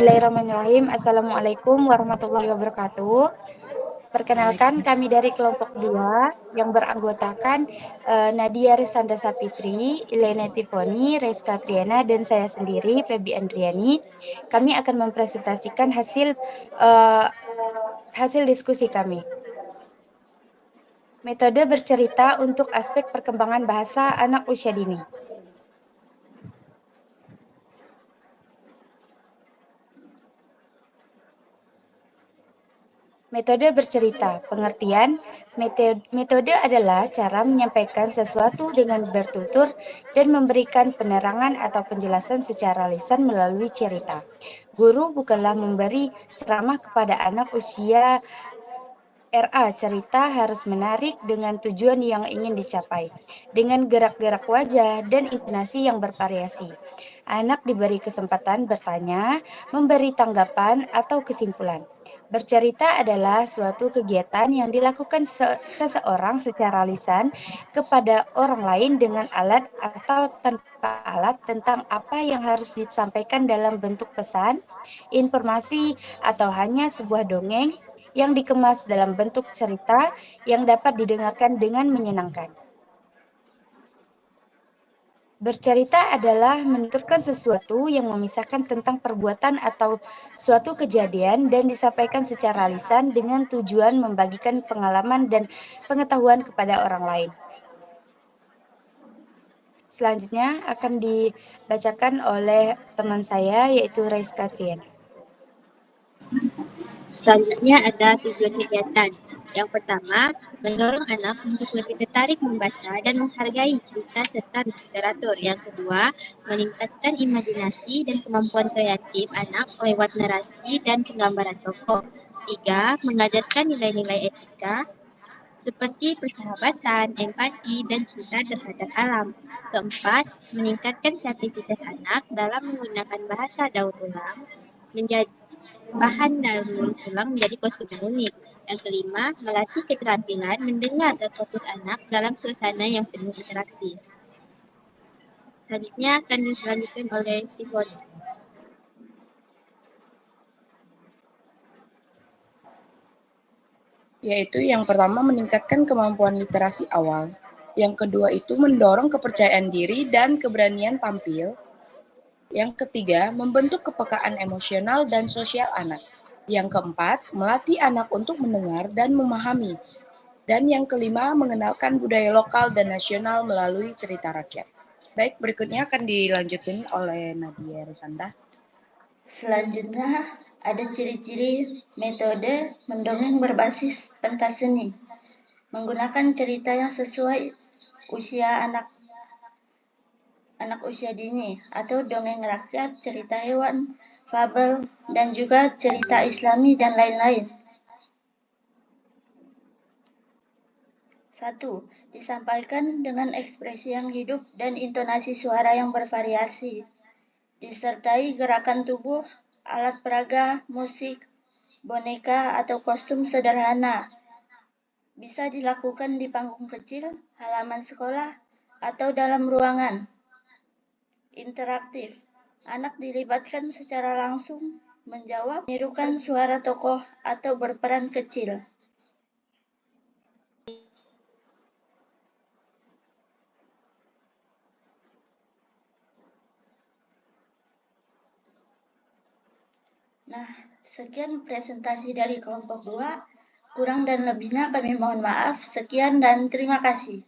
Bismillahirrahmanirrahim. Assalamualaikum warahmatullahi wabarakatuh. Perkenalkan, kami dari kelompok 2 yang beranggotakan Nadia Risanda Sapitri, Ilene Tifoni, Reska Triana, dan saya sendiri, Febi Andriani. Kami akan mempresentasikan hasil diskusi kami. Metode bercerita untuk aspek perkembangan bahasa anak usia dini. Metode bercerita, pengertian, metode adalah cara menyampaikan sesuatu dengan bertutur dan memberikan penerangan atau penjelasan secara lisan melalui cerita. Guru bukanlah memberi ceramah kepada anak usia RA. Cerita harus menarik dengan tujuan yang ingin dicapai, dengan gerak-gerak wajah dan intonasi yang bervariasi. Anak diberi kesempatan bertanya, memberi tanggapan atau kesimpulan. Bercerita adalah suatu kegiatan yang dilakukan seseorang secara lisan kepada orang lain dengan alat atau tanpa alat tentang apa yang harus disampaikan dalam bentuk pesan, informasi, atau hanya sebuah dongeng yang dikemas dalam bentuk cerita yang dapat didengarkan dengan menyenangkan. Bercerita adalah menuturkan sesuatu yang memisahkan tentang perbuatan atau suatu kejadian dan disampaikan secara lisan dengan tujuan membagikan pengalaman dan pengetahuan kepada orang lain. Selanjutnya akan dibacakan oleh teman saya, yaitu Reska Triana. Selanjutnya ada tujuan kegiatan. Yang pertama, mendorong anak untuk lebih tertarik membaca dan menghargai cerita serta literatur. Yang kedua, meningkatkan imajinasi dan kemampuan kreatif anak lewat narasi dan penggambaran tokoh. Tiga, mengajarkan nilai-nilai etika seperti persahabatan, empati, dan cinta terhadap alam. Keempat, meningkatkan kreativitas anak dalam menggunakan bahasa daur ulang, menjadi bahan daur ulang menjadi kostum yang unik. Yang kelima, melatih keterampilan mendengar dan fokus anak dalam suasana yang penuh interaksi. Selanjutnya akan dilanjutkan oleh Tifoni. Yaitu yang pertama meningkatkan kemampuan literasi awal, yang kedua itu mendorong kepercayaan diri dan keberanian tampil, yang ketiga membentuk kepekaan emosional dan sosial anak, yang keempat melatih anak untuk mendengar dan memahami, dan yang kelima mengenalkan budaya lokal dan nasional melalui cerita rakyat. Baik, berikutnya akan dilanjutkan oleh Nadia Risanda. Selanjutnya ada ciri-ciri metode mendongeng berbasis pentas seni. Menggunakan cerita yang sesuai usia anak usia dini atau dongeng rakyat, cerita hewan, fabel, dan juga cerita Islami dan lain-lain. 1. Disampaikan dengan ekspresi yang hidup dan intonasi suara yang bervariasi, disertai gerakan tubuh, alat peraga, musik, boneka, atau kostum sederhana. Bisa dilakukan di panggung kecil, halaman sekolah, atau dalam ruangan. Interaktif. Anak dilibatkan secara langsung, menjawab, menirukan suara tokoh, atau berperan kecil. Nah, sekian presentasi dari kelompok 2. Kurang dan lebihnya kami mohon maaf. Sekian dan terima kasih.